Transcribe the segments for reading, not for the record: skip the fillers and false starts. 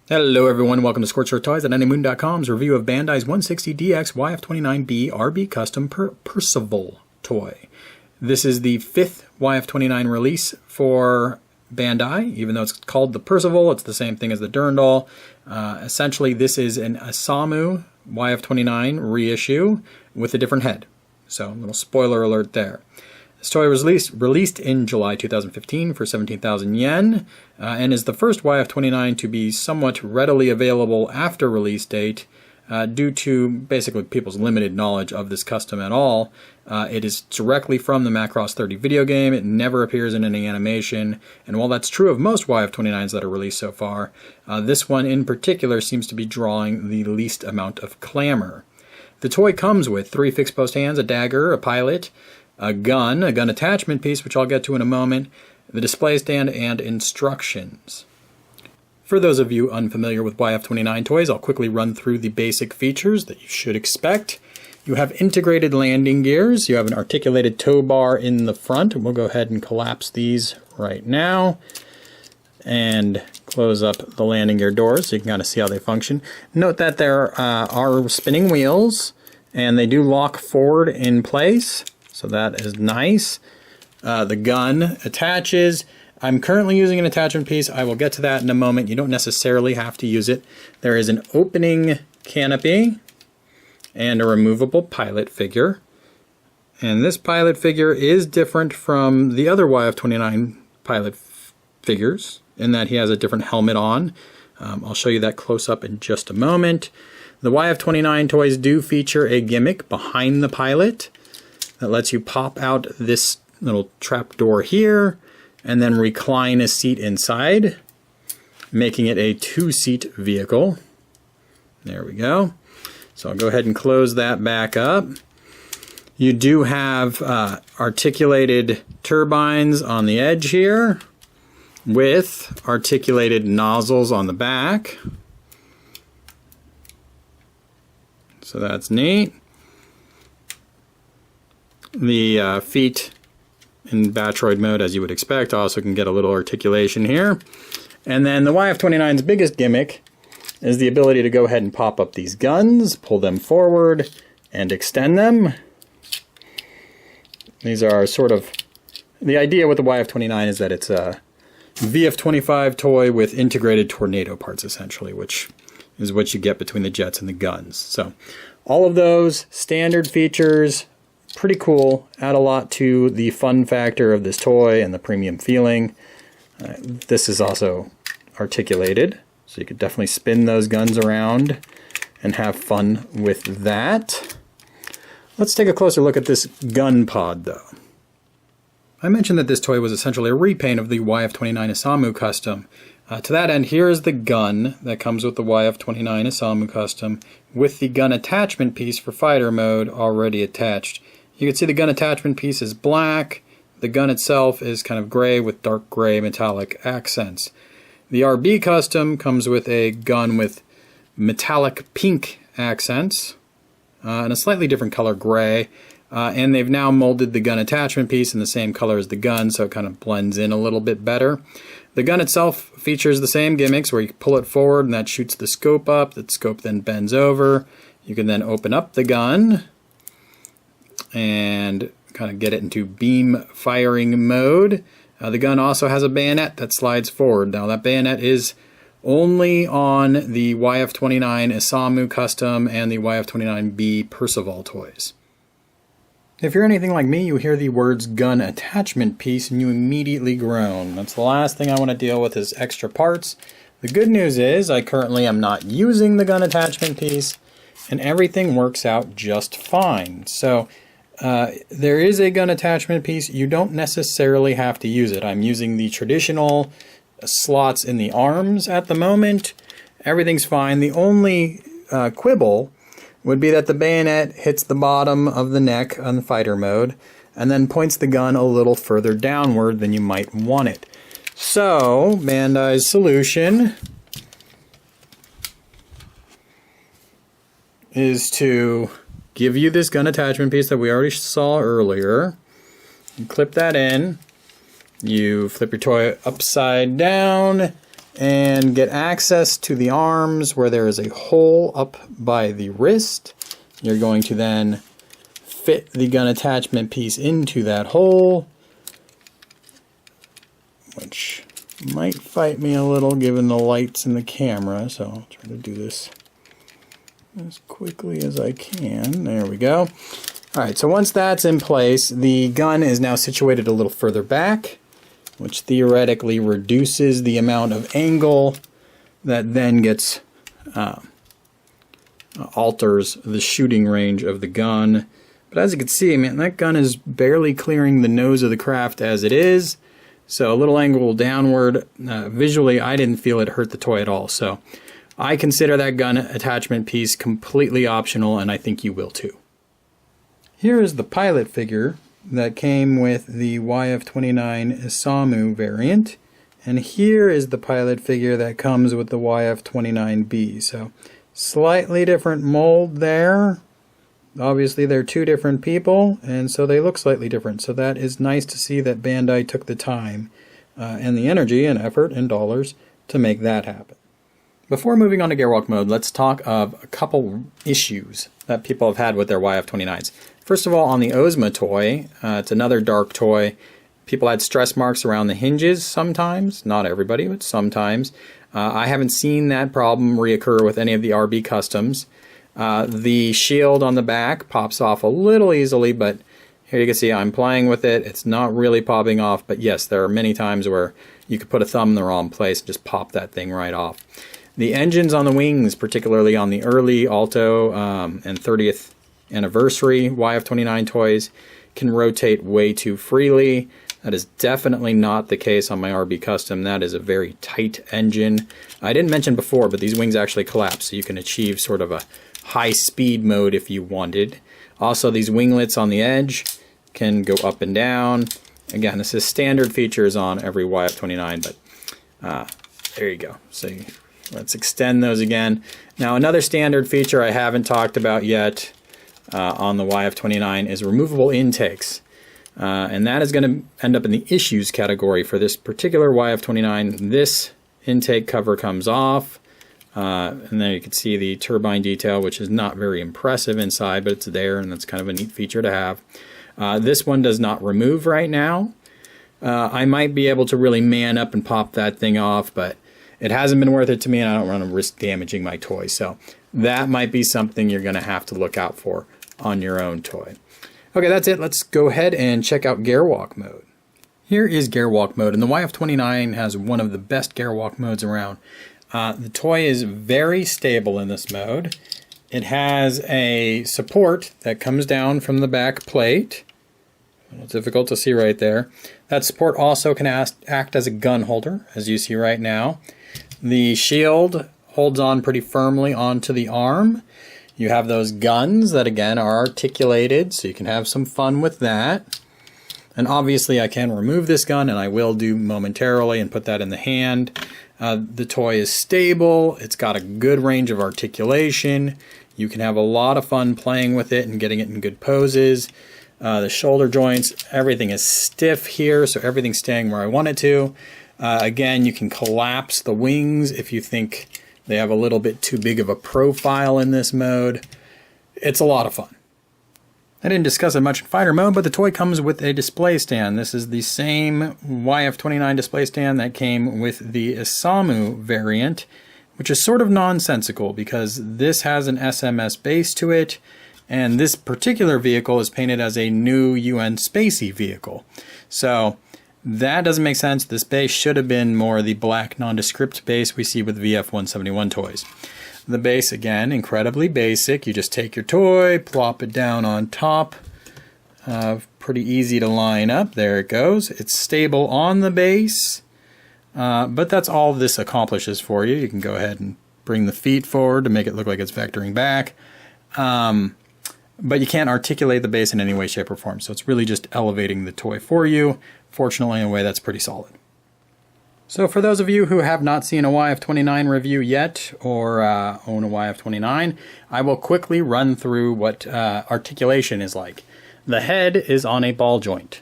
Hello everyone, welcome to Scorched Toys at anymoon.com's review of Bandai's 160DX YF29B RB Custom Perceval toy. This is the 5th YF29 release for Bandai. Even though it's called the Perceval, it's the same thing as the Durandal. Essentially, this is an Osamu YF29 reissue with a different head. So, a little spoiler alert there. This toy was released in July 2015 for 17,000 yen, and is the first YF29 to be somewhat readily available after release date due to basically people's limited knowledge of this custom at all. It is directly from the Macross 30 video game. It never appears in any animation, and while that's true of most YF29s that are released so far, this one in particular seems to be drawing the least amount of clamor. The toy comes with 3 fixed post hands, a dagger, a pilot, a gun attachment piece, which I'll get to in a moment, the display stand, and instructions. For those of you unfamiliar with YF29 toys, I'll quickly run through the basic features that you should expect. You have integrated landing gears, you have an articulated tow bar in the front, and we'll go ahead and collapse these right now, and close up the landing gear doors so you can kind of see how they function. Note that there are spinning wheels, and they do lock forward in place. So that is nice. The gun attaches. I'm currently using an attachment piece. I will get to that in a moment. You don't necessarily have to use it. There is an opening canopy and a removable pilot figure. And this pilot figure is different from the other YF29 pilot figures in that he has a different helmet on. I'll show you that close up in just a moment. The YF29 toys do feature a gimmick behind the pilot that lets you pop out this little trap door here and then recline a seat inside, making it a 2-seat vehicle. There we go. So I'll go ahead and close that back up. You do have articulated turbines on the edge here with articulated nozzles on the back. So that's neat. The feet in Batroid mode, as you would expect, also can get a little articulation here. And then the YF29's biggest gimmick is the ability to go ahead and pop up these guns, pull them forward, and extend them. These are sort of... The idea with the YF29 is that it's a VF25 toy with integrated tornado parts, essentially, which is what you get between the jets and the guns. So, all of those standard features, pretty cool, add a lot to the fun factor of this toy and the premium feeling. This is also articulated, so you could definitely spin those guns around and have fun with that. Let's take a closer look at this gun pod, though. I mentioned that this toy was essentially a repaint of the YF29 Osamu Custom. To that end, here is the gun that comes with the YF29 Osamu Custom with the gun attachment piece for fighter mode already attached. You can see the gun attachment piece is black. The gun itself is kind of gray with dark gray metallic accents. The RB Custom comes with a gun with metallic pink accents and a slightly different color gray. And they've now molded the gun attachment piece in the same color as the gun, so it kind of blends in a little bit better. The gun itself features the same gimmicks where you pull it forward and that shoots the scope up. That scope then bends over. You can then open up the gun and kind of get it into beam firing mode. The gun also has a bayonet that slides forward. Now that bayonet is only on the YF29 Osamu Custom and the YF29B Perceval toys. If you're anything like me, you hear the words gun attachment piece and you immediately groan. That's the last thing I want to deal with is extra parts. The good news is I currently am not using the gun attachment piece and everything works out just fine. So there is a gun attachment piece. You don't necessarily have to use it. I'm using the traditional slots in the arms at the moment. Everything's fine. The only quibble would be that the bayonet hits the bottom of the neck on the fighter mode and then points the gun a little further downward than you might want it. So, Bandai's solution is to give you this gun attachment piece that we already saw earlier. You clip that in, you flip your toy upside down, and get access to the arms where there is a hole up by the wrist. You're going to then fit the gun attachment piece into that hole, which might fight me a little given the lights and the camera, so I'll try to do this as quickly as I can. There we go. Alright, so once that's in place, the gun is now situated a little further back, which theoretically reduces the amount of angle that then gets alters the shooting range of the gun. But as you can see, man, that gun is barely clearing the nose of the craft as it is. So a little angle downward, visually I didn't feel it hurt the toy at all. So I consider that gun attachment piece completely optional, and I think you will too. Here is the pilot figure that came with the YF29 Isamu variant, and here is the pilot figure that comes with the YF29B. So slightly different mold there. Obviously they're two different people, and so they look slightly different. So that is nice to see that Bandai took the time and the energy and effort and dollars to make that happen. Before moving on to Gearwalk mode, let's talk of a couple issues that people have had with their YF29s. First of all, on the Ozma toy, it's another dark toy. People had stress marks around the hinges sometimes. Not everybody, but sometimes. I haven't seen that problem reoccur with any of the RB customs. The shield on the back pops off a little easily, but here you can see I'm playing with it. It's not really popping off, but yes, there are many times where you could put a thumb in the wrong place and just pop that thing right off. The engines on the wings, particularly on the early Alto and 30th anniversary YF29 toys, can rotate way too freely. That is definitely not the case on my RB Custom. That is a very tight engine. I didn't mention before, but these wings actually collapse, so you can achieve sort of a high speed mode if you wanted. Also, these winglets on the edge can go up and down. Again, this is standard features on every YF29, but there you go. So let's extend those again. Now, another standard feature I haven't talked about yet on the YF29 is removable intakes. And that is going to end up in the issues category for this particular YF29. This intake cover comes off, and then you can see the turbine detail, which is not very impressive inside, but it's there, and that's kind of a neat feature to have. This one does not remove right now. I might be able to really man up and pop that thing off, but it hasn't been worth it to me, and I don't want to risk damaging my toy. So that might be something you're going to have to look out for on your own toy. Okay, that's it. Let's go ahead and check out Gearwalk mode. Here is Gearwalk mode, and the YF29 has one of the best Gearwalk modes around. The toy is very stable in this mode. It has a support that comes down from the back plate. It's difficult to see right there. That support also can act as a gun holder, as you see right now. The shield holds on pretty firmly onto the arm. You have those guns that, again, are articulated, so you can have some fun with that. And obviously I can remove this gun, and I will do momentarily, and put that in the hand. The toy is stable. It's got a good range of articulation. You can have a lot of fun playing with it and getting it in good poses. The shoulder joints, everything is stiff here, so everything's staying where I want it to. Again, you can collapse the wings if you think they have a little bit too big of a profile in this mode. It's a lot of fun. I didn't discuss it much in fighter mode, but the toy comes with a display stand. This is the same YF29 display stand that came with the Isamu variant, which is sort of nonsensical because this has an SMS base to it, and this particular vehicle is painted as a new UN Spacey vehicle. So that doesn't make sense. This base should have been more the black nondescript base we see with VF171 toys. The base, again, incredibly basic. You just take your toy, plop it down on top. Pretty easy to line up. There it goes. It's stable on the base, but that's all this accomplishes for you. You can go ahead and bring the feet forward to make it look like it's vectoring back. But you can't articulate the base in any way, shape, or form. So it's really just elevating the toy for you, fortunately in a way that's pretty solid. So for those of you who have not seen a YF29 review yet, or own a YF29, I will quickly run through what articulation is like. The head is on a ball joint,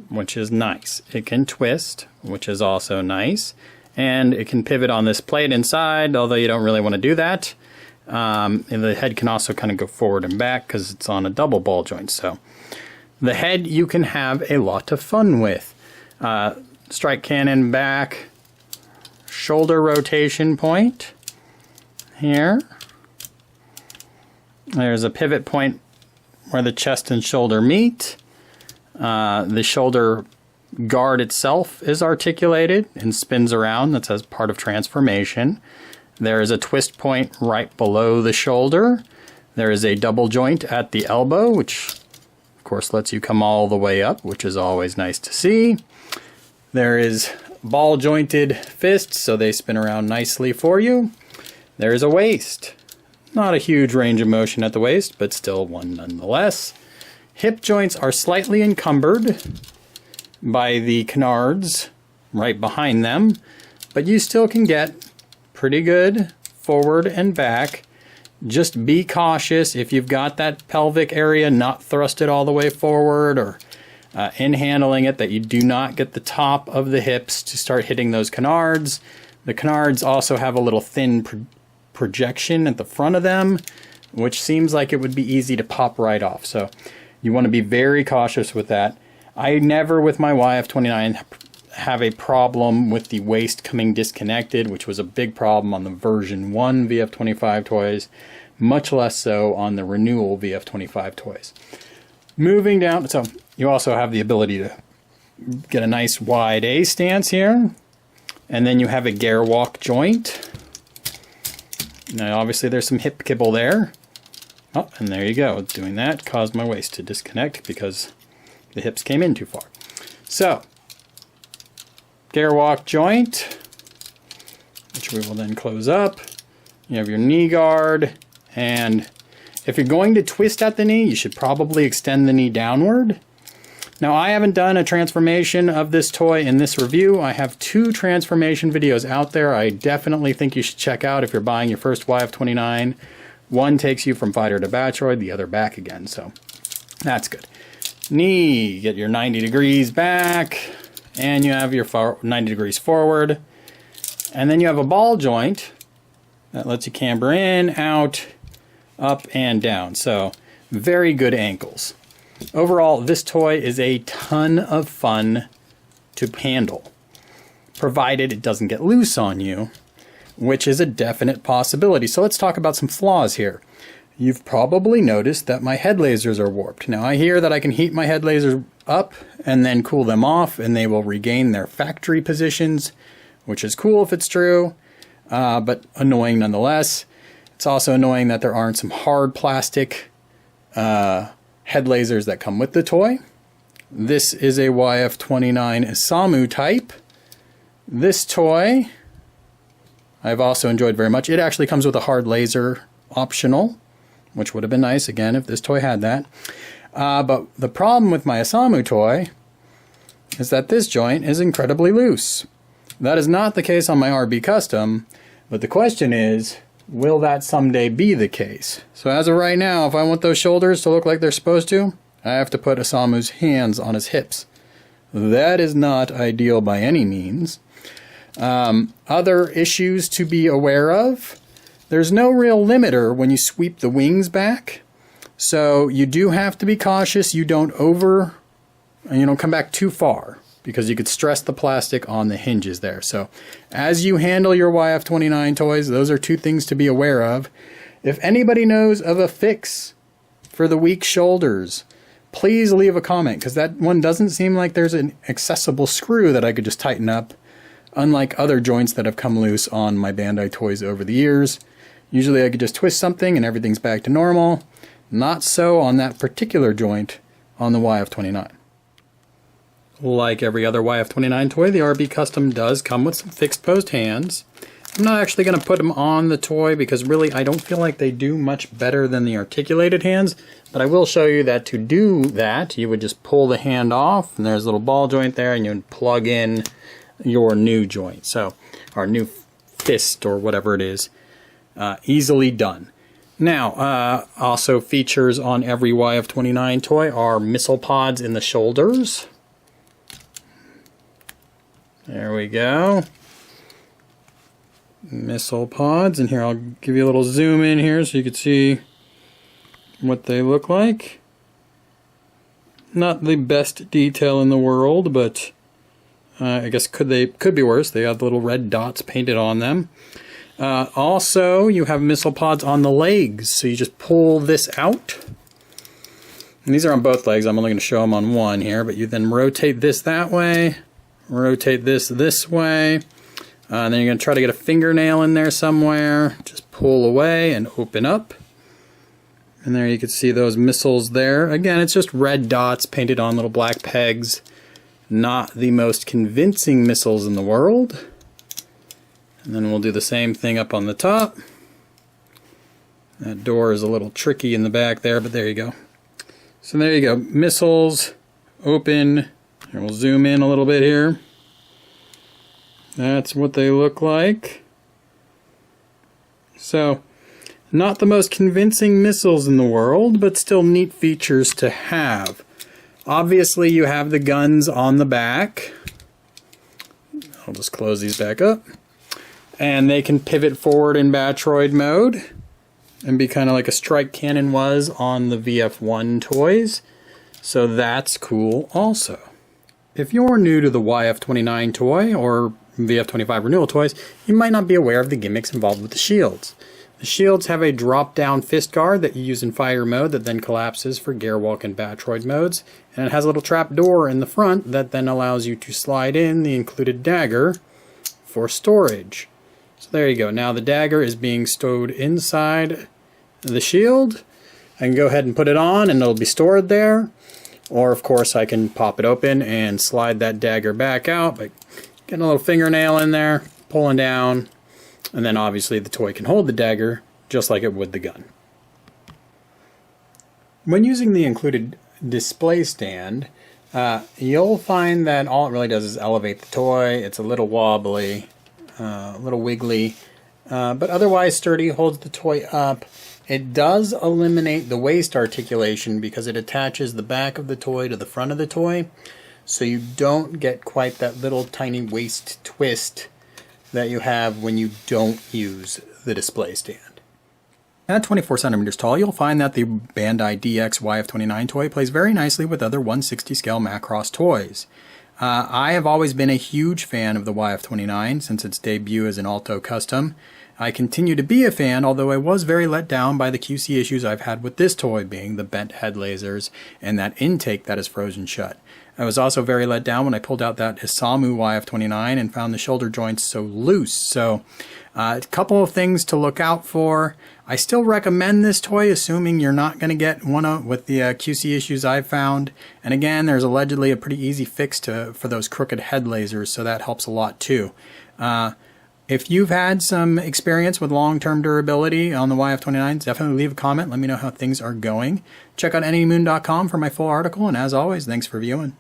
which is nice. It can twist, which is also nice. and it can pivot on this plate inside, although you don't really want to do that. And the head can also kind of go forward and back because it's on a double ball joint. So the head you can have a lot of fun with. Strike cannon back, shoulder rotation point here. There's a pivot point where the chest and shoulder meet. The shoulder guard itself is articulated and spins around. That's as part of transformation. There is a twist point right below the shoulder. There is a double joint at the elbow, which of course lets you come all the way up, which is always nice to see. There is ball jointed fists, so they spin around nicely for you. There is a waist. Not a huge range of motion at the waist, but still one nonetheless. Hip joints are slightly encumbered by the canards right behind them, but you still can get pretty good forward and back. Just be cautious if you've got that pelvic area not thrusted all the way forward, or in handling it, that you do not get the top of the hips to start hitting those canards. The canards also have a little thin projection at the front of them, which seems like it would be easy to pop right off. So you want to be very cautious with that. I never, with my YF29, have a problem with the waist coming disconnected, which was a big problem on the version 1 VF25 toys, much less so on the renewal VF25 toys. Moving down, so you also have the ability to get a nice wide A stance here, and then you have a gear walk joint. Now obviously there's some hip kibble there. Oh, and there you go. Doing that caused my waist to disconnect because the hips came in too far. So, gear walk joint, which we will then close up. You have your knee guard, and if you're going to twist at the knee, you should probably extend the knee downward. Now, I haven't done a transformation of this toy in this review. I have 2 transformation videos out there I definitely think you should check out if you're buying your first YF29. One takes you from fighter to Bactroid, the other back again, so that's good. Knee, get your 90 degrees back, and you have your 90 degrees forward. And then you have a ball joint that lets you camber in, out, up, and down. So, very good ankles. Overall, this toy is a ton of fun to handle, provided it doesn't get loose on you, which is a definite possibility. So let's talk about some flaws here. You've probably noticed that my head lasers are warped. Now, I hear that I can heat my head lasers up and then cool them off, and they will regain their factory positions, which is cool if it's true, but annoying nonetheless. It's also annoying that there aren't some hard plastic head lasers that come with the toy. This is a YF29 Isamu type. This toy I've also enjoyed very much. It actually comes with a hard laser optional, which would have been nice, again, if this toy had that. But the problem with my Isamu toy is that this joint is incredibly loose. That is not the case on my RB Custom, but the question is, will that someday be the case? So as of right now, if I want those shoulders to look like they're supposed to, I have to put Isamu's hands on his hips. That is not ideal by any means. Other issues to be aware of: there's no real limiter when you sweep the wings back, so you do have to be cautious you don't come back too far, because you could stress the plastic on the hinges there. So as you handle your YF29 toys, those are 2 things to be aware of. If anybody knows of a fix for the weak shoulders, please leave a comment, because that one doesn't seem like there's an accessible screw that I could just tighten up, unlike other joints that have come loose on my Bandai toys over the years. Usually I could just twist something and everything's back to normal. Not so on that particular joint on the YF29. Like every other YF29 toy, the RB Custom does come with some fixed post hands. I'm not actually going to put them on the toy because really I don't feel like they do much better than the articulated hands, but I will show you that to do that, you would just pull the hand off, and there's a little ball joint there, and you would plug in your new joint, so our new fist or whatever it is. Easily done. Now, also features on every YF29 toy are missile pods in the shoulders. There we go. missile pods. And here, I'll give you a little zoom in here so you can see what they look like. Not the best detail in the world, but I guess could be worse. They have the little red dots painted on them. Also, you have missile pods on the legs, so you just pull this out. And these are on both legs. I'm only going to show them on one here, but you then rotate this that way, rotate this way, and then you're going to try to get a fingernail in there somewhere. Just pull away and open up. And there you can see those missiles there. Again, it's just red dots painted on little black pegs. Not the most convincing missiles in the world. And then we'll do the same thing up on the top. That door is a little tricky in the back there, but there you go. So there you go. Missiles, open. Here, we'll zoom in a little bit here. That's what they look like. So, not the most convincing missiles in the world, but still neat features to have. Obviously, you have the guns on the back. I'll just close these back up. And they can pivot forward in Batroid mode and be kind of like a strike cannon was on the VF1 toys. So that's cool also. If you're new to the YF29 toy or VF25 renewal toys, you might not be aware of the gimmicks involved with the shields. The shields have a drop-down fist guard that you use in fire mode that then collapses for Gearwalk and Batroid modes, and it has a little trap door in the front that then allows you to slide in the included dagger for storage. So there you go. Now the dagger is being stowed inside the shield. I can go ahead and put it on and it'll be stored there. Or of course I can pop it open and slide that dagger back out by getting a little fingernail in there, pulling down, and then obviously the toy can hold the dagger just like it would the gun. When using the included display stand, you'll find that all it really does is elevate the toy. It's a little wobbly, a little wiggly, but otherwise sturdy, holds the toy up. It does eliminate the waist articulation because it attaches the back of the toy to the front of the toy, so you don't get quite that little tiny waist twist that you have when you don't use the display stand. At 24 centimeters tall, you'll find that the Bandai DX YF29 toy plays very nicely with other 1/60 scale Macross toys. I have always been a huge fan of the YF29 since its debut as an Alto Custom. I continue to be a fan, although I was very let down by the QC issues I've had with this toy, being the bent head lasers and that intake that is frozen shut. I was also very let down when I pulled out that Isamu YF29 and found the shoulder joints so loose. So a couple of things to look out for. I still recommend this toy, assuming you're not going to get one with the QC issues I've found. And again, there's allegedly a pretty easy fix for those crooked head lasers, so that helps a lot too. If you've had some experience with long-term durability on the YF29, definitely leave a comment. Let me know how things are going. Check out anymoon.com for my full article, and as always, thanks for viewing.